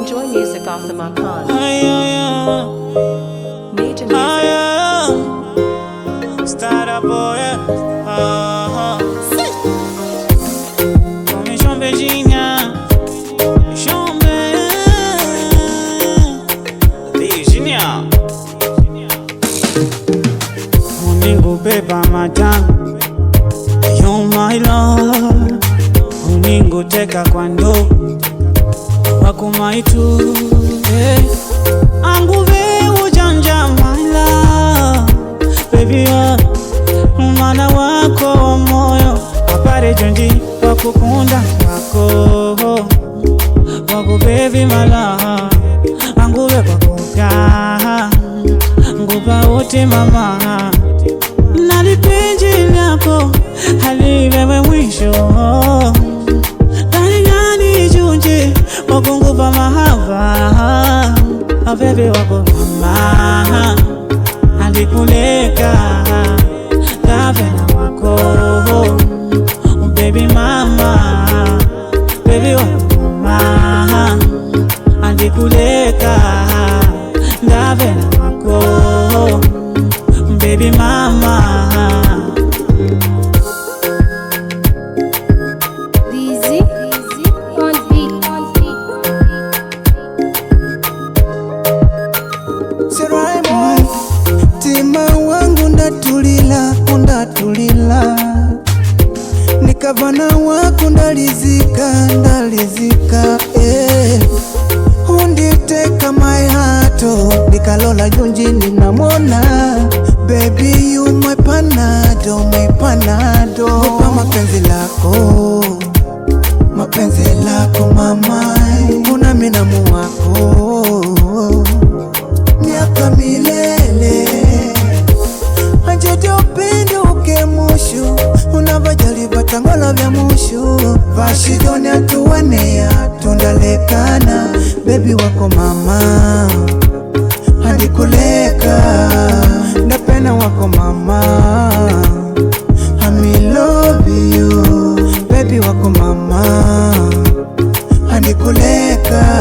Enjoy music off the Macan. Major music. Start up, boy. Come João Virginia. Virginia. Uningo beba matamu. You're my love. Uningo teka kwa ndoo wako maitu, anguve ujanja my love, baby mwana wako moyo apare jondi wakukunda wako baby my love, anguve kwa kuka ngupa wote mama, nalipenzi lako haliwewe mwisho, wakungupa mahaba bebe wako mama, andikuleka gavena wako baby mama, baby wako mama, andikuleka gavena wako baby mama. Tima wangu ndatulila nikavana wako ndalizika unditeka my heart nikalola junjini namona baby you my panado Upa mapenzi lako mama una minamu wako miaka milele ajete upendo ukemushu unavajali batangola vya mushu vashidoni atuwanea tundalekana baby wako mama andikuleka ndapena wako mama I love you baby wako mama andikuleka